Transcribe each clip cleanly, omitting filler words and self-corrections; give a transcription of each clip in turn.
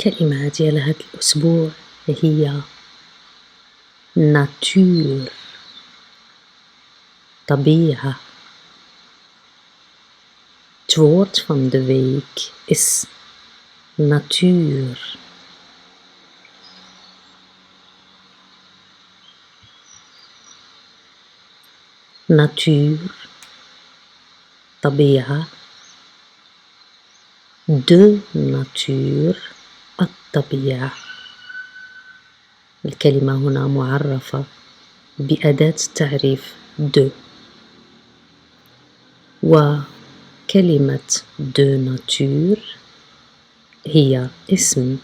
الكلمات ديال هذا الأسبوع هي ناتور، طبيعة. Het woord van de week is natuur. Natuur, طبيعة. De natuur, الطبيعة. الكلمة هنا معرفة بأداة التعريف de. وكلمة de natuur هي اسم.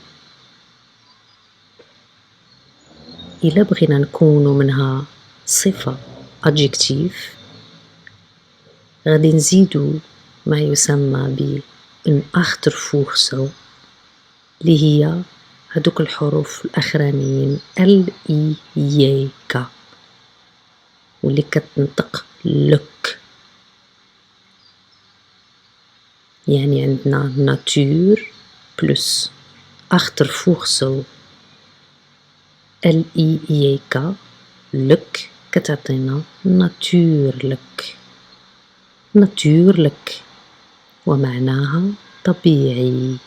إلا بغينا نكونو منها صفة adjective غادي نزيدو ما يسمى ب een achtervoegsel اللي هي هادوك الحروف الأخرانيين L I J K واللي كتنطق لك. يعني عندنا ناتور بلس achtervoegsel L I J K لك كتعطينا ناتورلك. ناتورلك ومعناها طبيعي.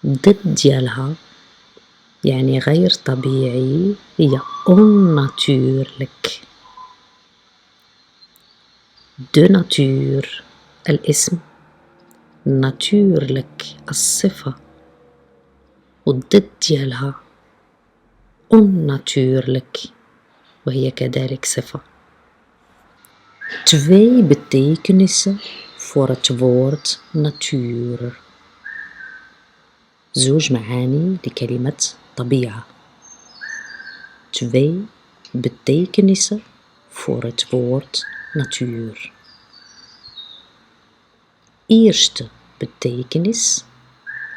الضد ديالها يعني غير طبيعي هي onnatuurlijk. de natuur الاسم، natuurlijk الصفة، والضد ديالها onnatuurlijk وهي كذلك صفة. Twee betekenissen voor het woord natuur. زوج معاني لكلمة طبيعة. Twee betekenissen voor het woord natuur. Eerste betekenis,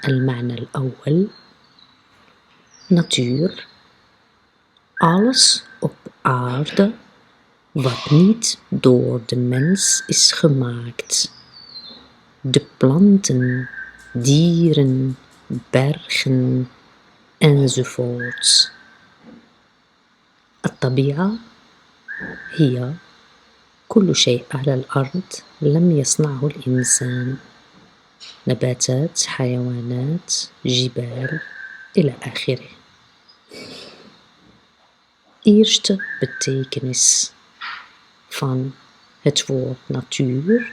المعنى الأول. Natuur, alles op aarde wat niet door de mens is gemaakt. De planten, dieren, bergen enzovoorts. الطبيعة هي كل شيء على الأرض لم يصنعه الإنسان. نباتات، حيوانات، جبال إلى آخره. Eerste betekenis van het woord natuur.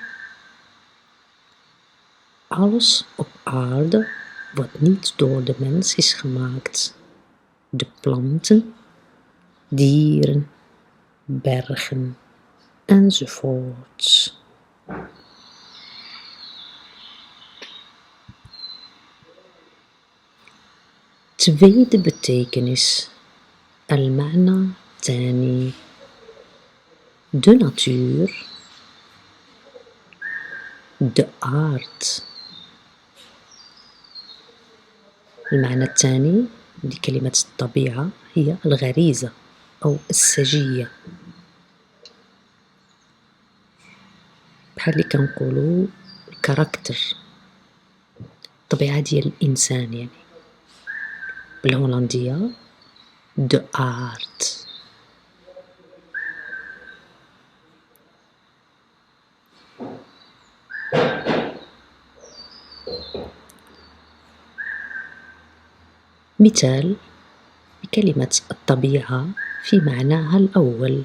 Alles op aarde wat niet door de mens is gemaakt. De planten, dieren, bergen enzovoorts. Tweede betekenis, المعنى الثاني. De natuur, de aard. المعنى الثاني لكلمة الطبيعة هي الغريزة أو السجية. بحال اللي كنقولوا الكاركتر، الطبيعة ديال الإنسان يعني بالهولندية de aard. مثال بكلمة الطبيعة في معناها الأول.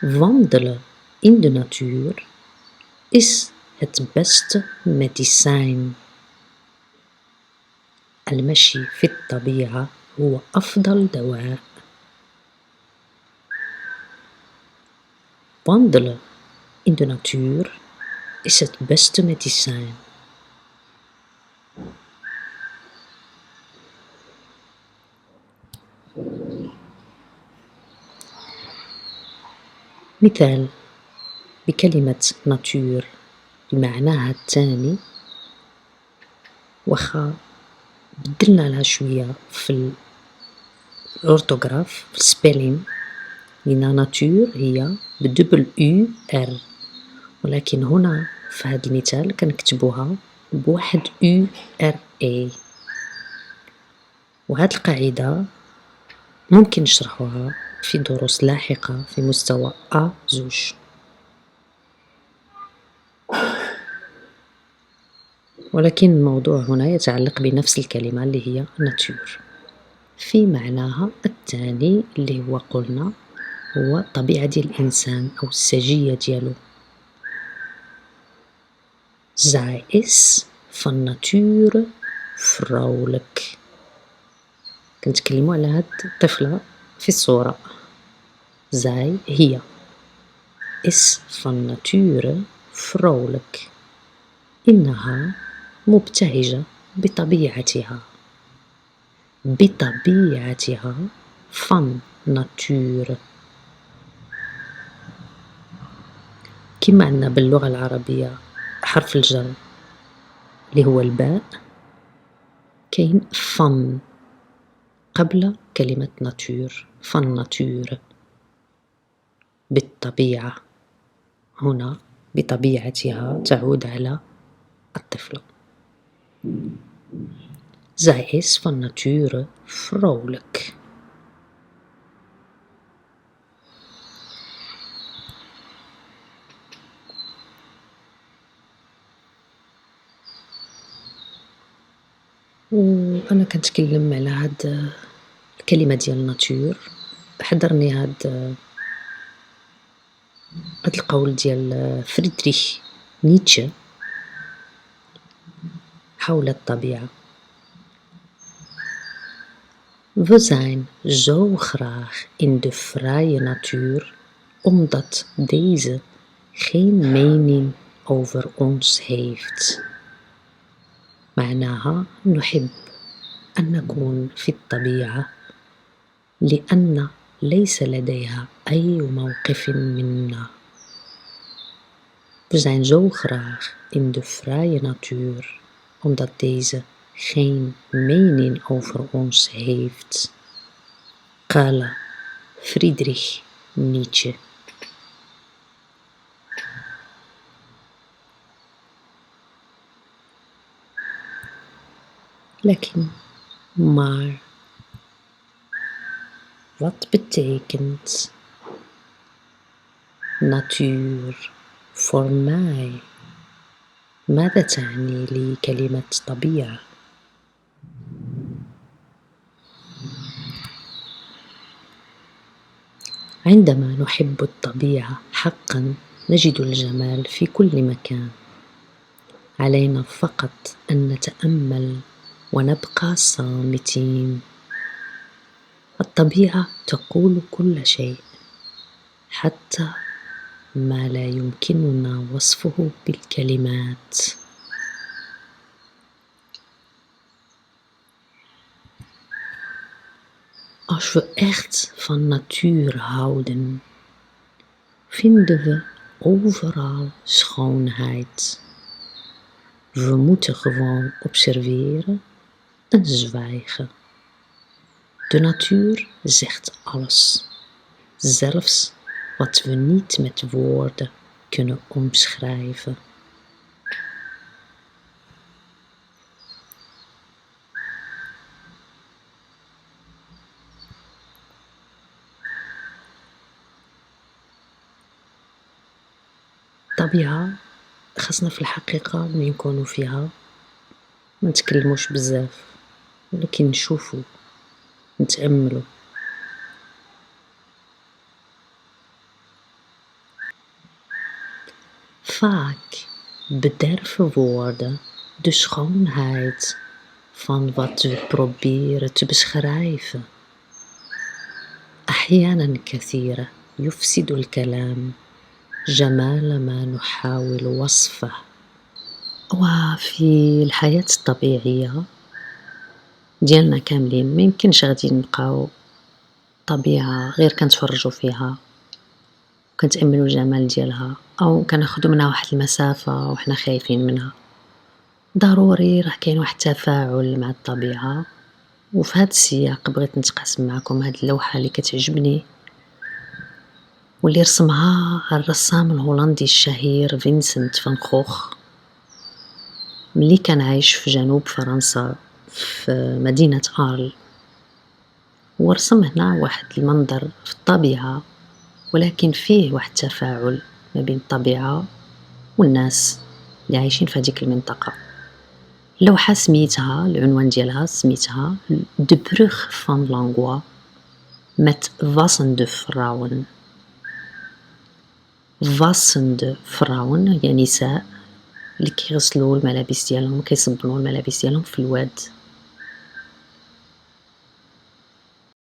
Wandelen in de natuur is het beste medicijn. المشي في الطبيعة هو أفضل دواء. Wandelen in de natuur is het beste medicijn. مثال بكلمة ناتور بمعناها الثاني، وخا بدلنا لها شوية في الأورتوغراف في السبيلين، لأن ناتور هي بدبل U R، ولكن هنا في هذا المثال كنكتبوها بواحد URA، وهذه القاعدة ممكن نشرحوها في دروس لاحقة في مستوى A2. ولكن الموضوع هنا يتعلق بنفس الكلمة اللي هي nature في معناها الثاني اللي هو قلنا هو الطبيعة ديال الإنسان أو السجية ديالو. Zij is van nature vrouwelijk. كنتكلموا على هاد الطفلة في الصورة. Zij هي is van nature vrouwelijk. إنها مبتهجة بطبيعتها. بطبيعتها van nature. كما عندنا باللغة العربية حرف الجر اللي هو الباء، كاين فن قبل كلمة ناتور. فن ناتور بالطبيعة، هنا بطبيعتها تعود على الطفلة. Zij is van nature vrolijk. وأنا كنتكلم على هاد الكلمة ديال ناتور، حضرني هاد القول ديال فريدريش نيتشه حول الطبيعة. We zijn zo graag in de vrije natuur, omdat deze geen mening over ons heeft. معناها نحب أن نكون في الطبيعة لأن ليس لديها أي موقف منا. We zijn zo graag in de vrije natuur, omdat deze geen mening over ons heeft. قال فريدريش نيتشه. لكن maar wat betekent natuur voor mij؟ ماذا تعني لي كلمة طبيعة؟ عندما نحب الطبيعة حقا نجد الجمال في كل مكان. علينا فقط أن نتأمل ونبقى صامتين. الطبيعة تقول كل شيء، حتى ما لا يمكننا وصفه بالكلمات. Als we echt van natuur houden, vinden we overal schoonheid. We moeten gewoon observeren en zwijgen. De natuur zegt alles, zelfs wat we niet met woorden kunnen omschrijven. الطبيعة خاصنا في الحقيقة ملي نكونوا فيها ما نتكلموش بزاف، ولكن نشوفوا نتأملوا. Vaak bederven woorden de schoonheid van wat we proberen te beschrijven. أحيانا كثيرة يفسد الكلام جمال ما نحاول وصفه. وفي الحياة الطبيعية ديالنا كاملين ما يمكنش غادي نبقاو طبيعة غير كنتفرجوا فيها وكنتأملوا الجمال ديالها أو كناخدو منها واحد المسافة وحنا خايفين منها. ضروري راه كاين واحد التفاعل مع الطبيعة. وفي هذا السياق بغيت نتقاسم معكم هذه اللوحة اللي كتعجبني واللي رسمها الرسام الهولندي الشهير فينسنت فان خوخ ملي كان عايش في جنوب فرنسا في مدينة آرل. ورسم هنا واحد المنظر في الطبيعة، ولكن فيه واحد التفاعل ما بين الطبيعة والناس اللي عايشين في هذيك المنطقة. اللوحة سميتها، العنوان ديالها سميتها De Brugge van Langlois met wassende vrouwen. wassende vrouwen يعني نساء اللي كيغسلوا الملابس ديالهم، كيصبنوا الملابس ديالهم في الواد.